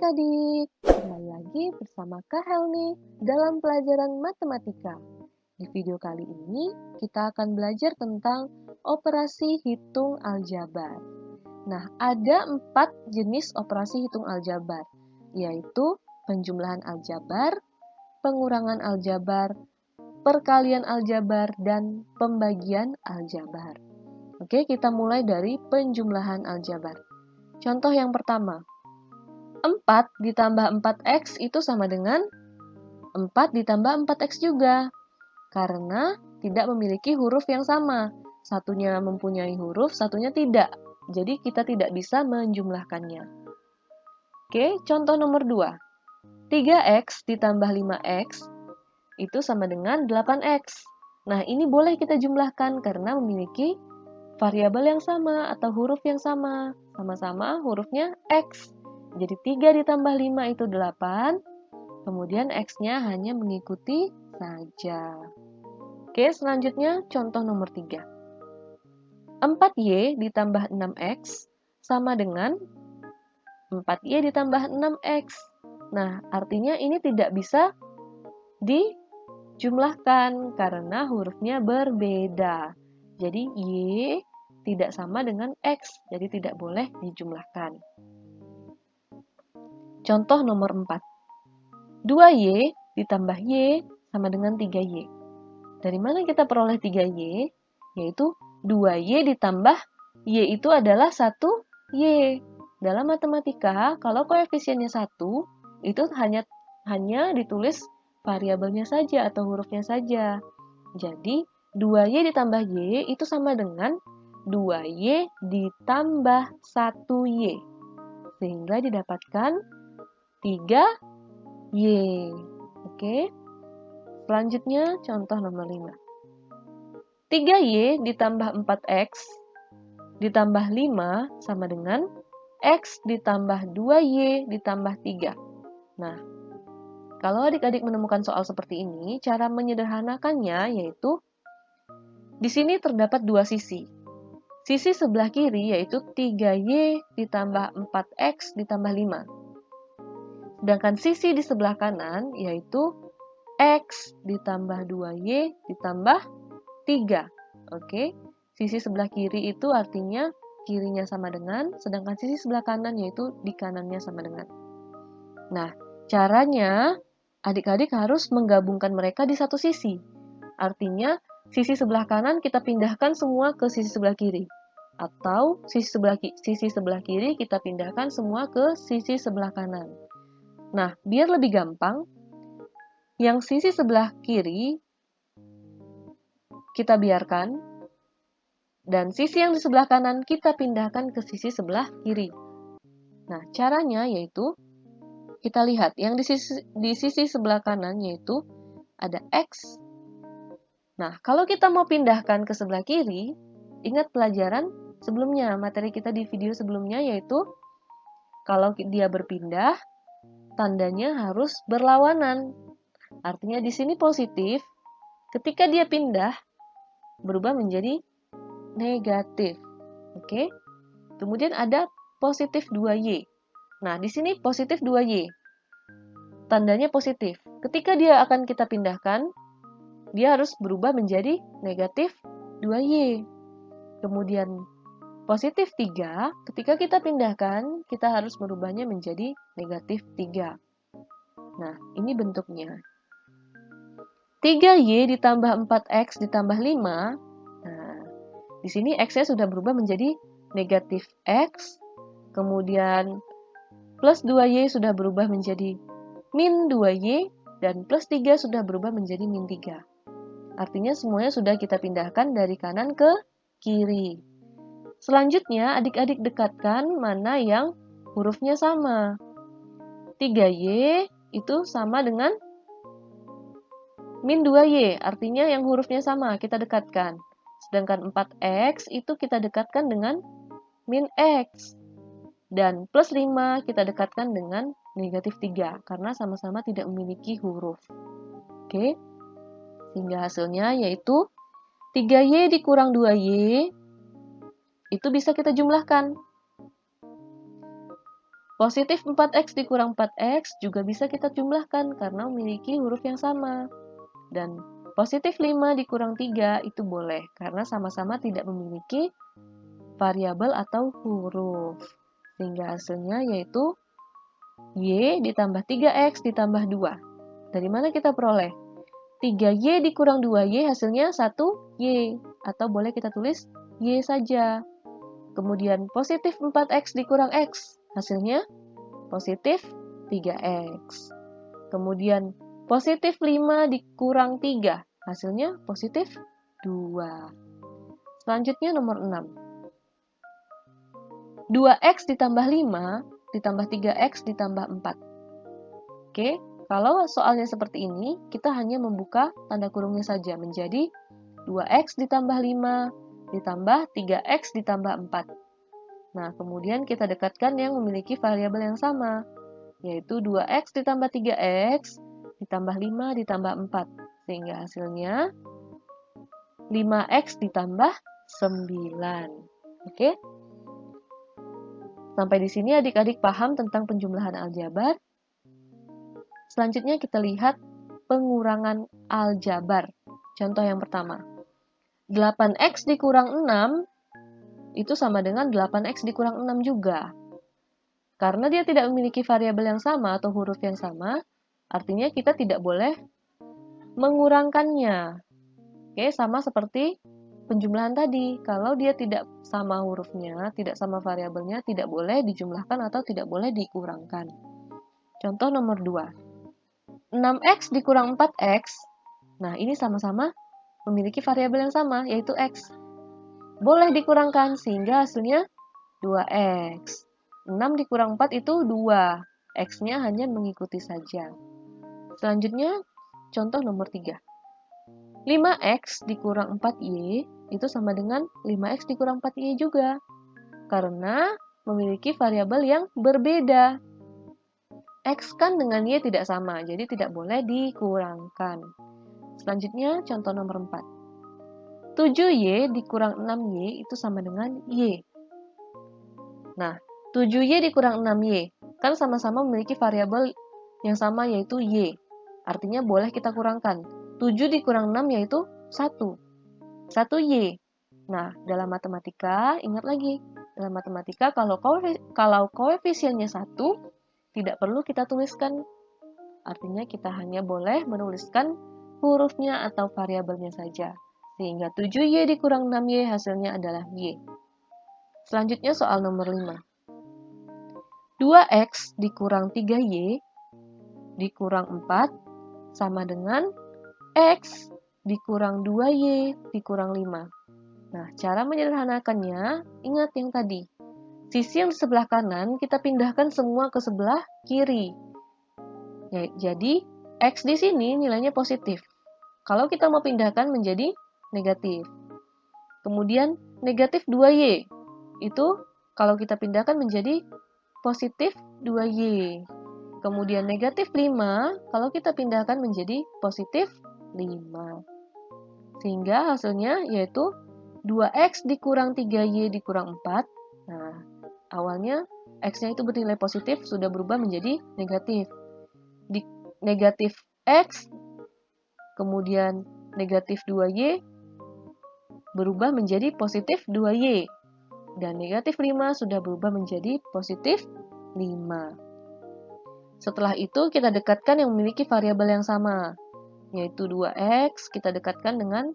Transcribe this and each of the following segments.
adik-adik, kembali lagi bersama Kak Helmi dalam pelajaran matematika. Di video kali ini, kita akan belajar tentang operasi hitung aljabar. Nah, ada 4 jenis operasi hitung aljabar, yaitu penjumlahan aljabar, pengurangan aljabar, perkalian aljabar, dan pembagian aljabar. Oke, kita mulai dari penjumlahan aljabar. Contoh yang pertama. 4 ditambah 4x itu sama dengan 4 ditambah 4x juga. Karena tidak memiliki huruf yang sama. Satunya mempunyai huruf, satunya tidak. Jadi kita tidak bisa menjumlahkannya. Oke, contoh nomor 2. 3x ditambah 5x itu sama dengan 8x. Nah, ini boleh kita jumlahkan karena memiliki variabel yang sama atau huruf yang sama. Sama-sama hurufnya x. Jadi 3 ditambah 5 itu 8, kemudian x-nya hanya mengikuti saja. Oke, selanjutnya contoh nomor 3. 4y ditambah 6x sama dengan 4y ditambah 6x. Nah, artinya ini tidak bisa dijumlahkan karena hurufnya berbeda. Jadi y tidak sama dengan x, jadi tidak boleh dijumlahkan. Contoh nomor 4. 2y ditambah y sama dengan 3y. Dari mana kita peroleh 3y? Yaitu 2y ditambah y itu adalah 1y. Dalam matematika, kalau koefisiennya 1, itu hanya ditulis variabelnya saja atau hurufnya saja. Jadi, 2y ditambah y itu sama dengan 2y ditambah 1y. Sehingga didapatkan 3y. Oke. Selanjutnya contoh nomor 5. 3y ditambah 4x ditambah 5 sama dengan x ditambah 2y ditambah 3. Nah, kalau adik-adik menemukan soal seperti ini, cara menyederhanakannya yaitu di sini terdapat dua sisi. Sisi sebelah kiri yaitu 3y ditambah 4x ditambah 5. Sedangkan sisi di sebelah kanan yaitu x ditambah 2y ditambah 3. Oke, sisi sebelah kiri itu artinya kirinya sama dengan, sedangkan sisi sebelah kanan yaitu di kanannya sama dengan. Nah, caranya adik-adik harus menggabungkan mereka di satu sisi. Artinya, sisi sebelah kanan kita pindahkan semua ke sisi sebelah kiri. Atau sisi sebelah kiri kita pindahkan semua ke sisi sebelah kanan. Nah, biar lebih gampang, yang sisi sebelah kiri kita biarkan, dan sisi yang di sebelah kanan kita pindahkan ke sisi sebelah kiri. Nah, caranya yaitu, kita lihat, yang di sisi sebelah kanan yaitu ada x. Nah, kalau kita mau pindahkan ke sebelah kiri, ingat pelajaran sebelumnya, materi kita di video sebelumnya yaitu, kalau dia berpindah, tandanya harus berlawanan. Artinya di sini positif, ketika dia pindah, berubah menjadi negatif. Oke? Kemudian ada positif 2y. Nah, di sini positif 2y. Tandanya positif. Ketika dia akan kita pindahkan, dia harus berubah menjadi negatif 2y. Kemudian positif 3, ketika kita pindahkan, kita harus merubahnya menjadi negatif 3. Nah, ini bentuknya. 3y ditambah 4x ditambah 5. Nah, di sini x-nya sudah berubah menjadi negatif x. Kemudian plus 2y sudah berubah menjadi min 2y. Dan plus 3 sudah berubah menjadi min 3. Artinya semuanya sudah kita pindahkan dari kanan ke kiri. Selanjutnya, adik-adik dekatkan mana yang hurufnya sama. 3y itu sama dengan min 2y, artinya yang hurufnya sama, kita dekatkan. Sedangkan 4x itu kita dekatkan dengan min x. Dan plus 5 kita dekatkan dengan negatif 3, karena sama-sama tidak memiliki huruf. Oke, sehingga hasilnya yaitu 3y dikurang 2y, itu bisa kita jumlahkan. Positif 4x dikurang 4x juga bisa kita jumlahkan karena memiliki huruf yang sama. Dan positif 5 dikurang 3 itu boleh karena sama-sama tidak memiliki variabel atau huruf. Sehingga hasilnya yaitu y ditambah 3x ditambah 2. Dari mana kita peroleh? 3y dikurang 2y hasilnya 1y. Atau boleh kita tulis y saja. Kemudian positif 4x dikurang x. Hasilnya positif 3x. Kemudian positif 5 dikurang 3. Hasilnya positif 2. Selanjutnya nomor 6. 2x ditambah 5 ditambah 3x ditambah 4. Oke, kalau soalnya seperti ini, kita hanya membuka tanda kurungnya saja menjadi 2x ditambah 5 ditambah 3x ditambah 4. Nah, kemudian kita dekatkan yang memiliki variabel yang sama, yaitu 2x ditambah 3x ditambah 5 ditambah 4. Sehingga hasilnya 5x ditambah 9. Oke? Sampai di sini adik-adik paham tentang penjumlahan aljabar. Selanjutnya kita lihat pengurangan aljabar. Contoh yang pertama. 8x dikurang 6 itu sama dengan 8x dikurang 6 juga. Karena dia tidak memiliki variabel yang sama atau huruf yang sama, artinya kita tidak boleh mengurangkannya. Oke, sama seperti penjumlahan tadi. Kalau dia tidak sama hurufnya, tidak sama variabelnya, tidak boleh dijumlahkan atau tidak boleh dikurangkan. Contoh nomor 2. 6x dikurang 4x. Nah, ini sama-sama memiliki variabel yang sama, yaitu x. Boleh dikurangkan sehingga hasilnya 2x. 6 dikurang 4 itu 2. X-nya hanya mengikuti saja. Selanjutnya, contoh nomor 3. 5x dikurang 4y itu sama dengan 5x dikurang 4y juga. Karena memiliki variabel yang berbeda. X kan dengan y tidak sama, jadi tidak boleh dikurangkan. Selanjutnya, contoh nomor 4. 7y dikurang 6y itu sama dengan y. Nah, 7y dikurang 6y kan sama-sama memiliki variabel yang sama yaitu y. Artinya boleh kita kurangkan. 7 dikurang 6 yaitu 1. 1y. Nah, dalam matematika, ingat lagi. Dalam matematika, kalau koefisiennya 1, tidak perlu kita tuliskan. Artinya kita hanya boleh menuliskan hurufnya atau variabelnya saja. Sehingga 7y dikurang 6y hasilnya adalah y. Selanjutnya soal nomor 5. 2x dikurang 3y dikurang 4 sama dengan x dikurang 2y dikurang 5. Nah, cara menyederhanakannya, ingat yang tadi. Sisi yang di sebelah kanan kita pindahkan semua ke sebelah kiri. Ya, jadi, x di sini nilainya positif. Kalau kita mau pindahkan menjadi negatif. Kemudian negatif 2y itu kalau kita pindahkan menjadi positif 2y. Kemudian negatif 5 kalau kita pindahkan menjadi positif 5. Sehingga hasilnya yaitu 2x dikurang 3y dikurang 4. Nah, awalnya x-nya itu bernilai positif sudah berubah menjadi negatif. Negatif x kemudian negatif 2y berubah menjadi positif 2y. Dan negatif 5 sudah berubah menjadi positif 5. Setelah itu kita dekatkan yang memiliki variabel yang sama, yaitu 2x kita dekatkan dengan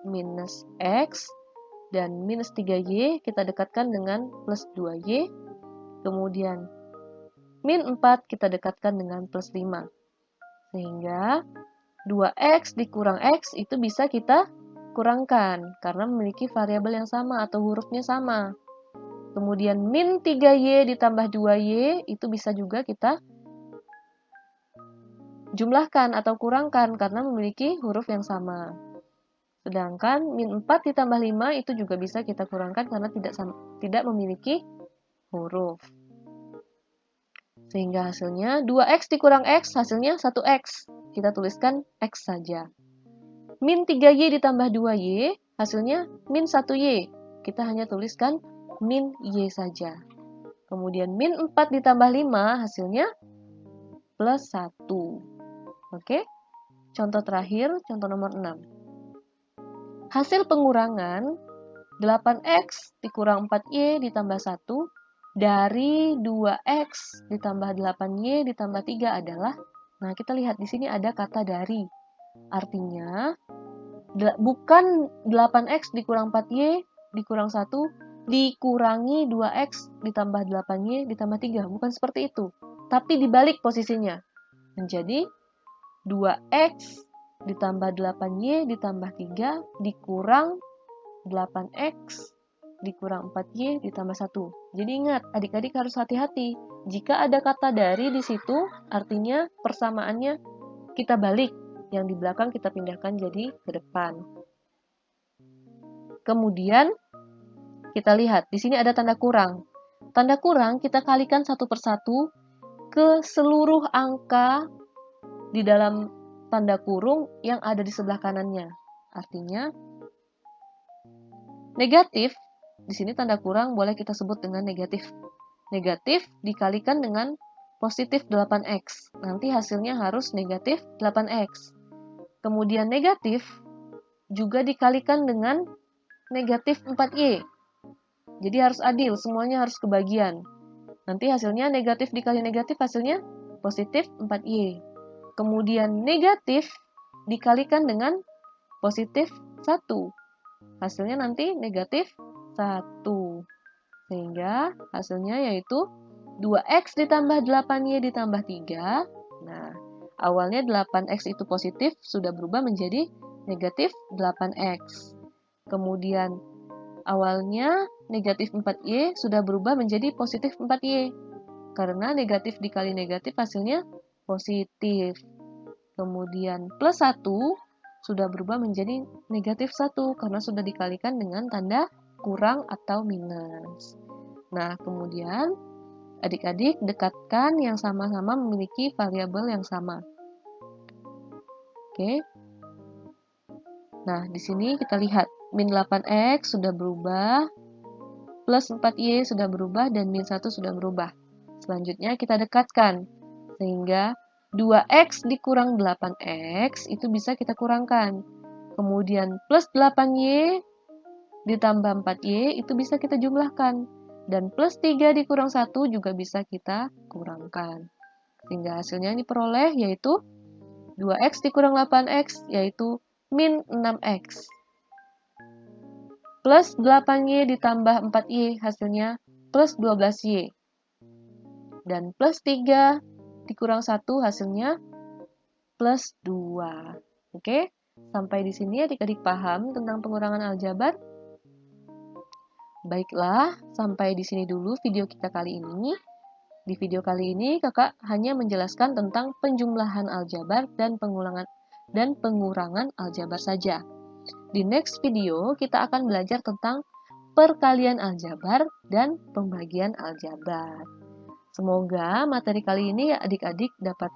minus x, dan minus 3y kita dekatkan dengan plus 2y, kemudian min 4 kita dekatkan dengan plus 5. Sehingga 2x dikurang x itu bisa kita kurangkan karena memiliki variabel yang sama atau hurufnya sama. Kemudian min 3y ditambah 2y itu bisa juga kita jumlahkan atau kurangkan karena memiliki huruf yang sama. Sedangkan min 4 ditambah 5 itu juga bisa kita kurangkan karena tidak memiliki huruf. Sehingga hasilnya 2x dikurang x hasilnya 1x. Kita tuliskan x saja. Min 3y ditambah 2y hasilnya min 1y. Kita hanya tuliskan min y saja. Kemudian min 4 ditambah 5 hasilnya plus 1. Oke? Contoh terakhir, contoh nomor 6. Hasil pengurangan 8x dikurang 4y ditambah 1 dari 2x ditambah 8y ditambah 3 adalah, nah kita lihat di sini ada kata dari. Artinya, bukan 8x dikurang 4y dikurang 1 dikurangi 2x ditambah 8y ditambah 3. Bukan seperti itu. Tapi dibalik posisinya. Menjadi 2x ditambah 8y ditambah 3 dikurang 8x dikurang 4y ditambah 1. Jadi ingat, adik-adik harus hati-hati. Jika ada kata dari di situ, artinya persamaannya kita balik. Yang di belakang kita pindahkan jadi ke depan. Kemudian, kita lihat, di sini ada tanda kurang. Tanda kurang kita kalikan satu persatu ke seluruh angka di dalam tanda kurung yang ada di sebelah kanannya. Artinya, negatif, di sini tanda kurang boleh kita sebut dengan negatif. Negatif dikalikan dengan positif 8x. Nanti hasilnya harus negatif 8x. Kemudian negatif juga dikalikan dengan negatif 4y. Jadi harus adil, semuanya harus kebagian. Nanti hasilnya negatif dikali negatif, hasilnya positif 4y. Kemudian negatif dikalikan dengan positif 1. Hasilnya nanti negatif 1. Sehingga hasilnya yaitu 2x ditambah 8y ditambah 3. Nah, awalnya 8x itu positif, sudah berubah menjadi negatif 8x. Kemudian awalnya negatif 4y sudah berubah menjadi positif 4y. Karena negatif dikali negatif hasilnya positif. Kemudian plus 1 sudah berubah menjadi negatif 1 karena sudah dikalikan dengan tanda kurang atau minus. Nah, kemudian adik-adik dekatkan yang sama-sama memiliki variabel yang sama. Oke. Nah, di sini kita lihat min 8x sudah berubah, plus 4y sudah berubah, dan min 1 sudah berubah. Selanjutnya kita dekatkan, sehingga 2x dikurang 8x itu bisa kita kurangkan. Kemudian plus 8y ditambah 4y itu bisa kita jumlahkan. Dan plus 3 dikurang 1 juga bisa kita kurangkan. Sehingga hasilnya ini peroleh yaitu 2x dikurang 8x yaitu min 6x. Plus 8y ditambah 4y hasilnya plus 12y. Dan plus 3 dikurang 1 hasilnya plus 2. Oke, sampai di sini adik-adik paham tentang pengurangan aljabar? Baiklah, sampai di sini dulu video kita kali ini. Di video kali ini, kakak hanya menjelaskan tentang penjumlahan aljabar dan pengurangan aljabar saja. Di next video, kita akan belajar tentang perkalian aljabar dan pembagian aljabar. Semoga materi kali ini adik-adik dapat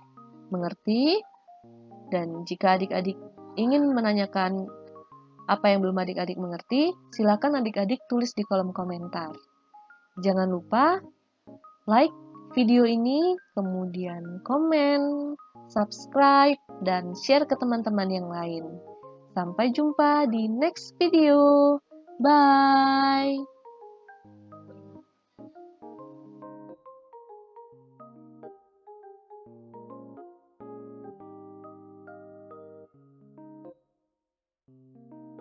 mengerti. Dan jika adik-adik ingin menanyakan apa yang belum adik-adik mengerti, silakan adik-adik tulis di kolom komentar. Jangan lupa like video ini, kemudian komen, subscribe, dan share ke teman-teman yang lain. Sampai jumpa di next video. Bye!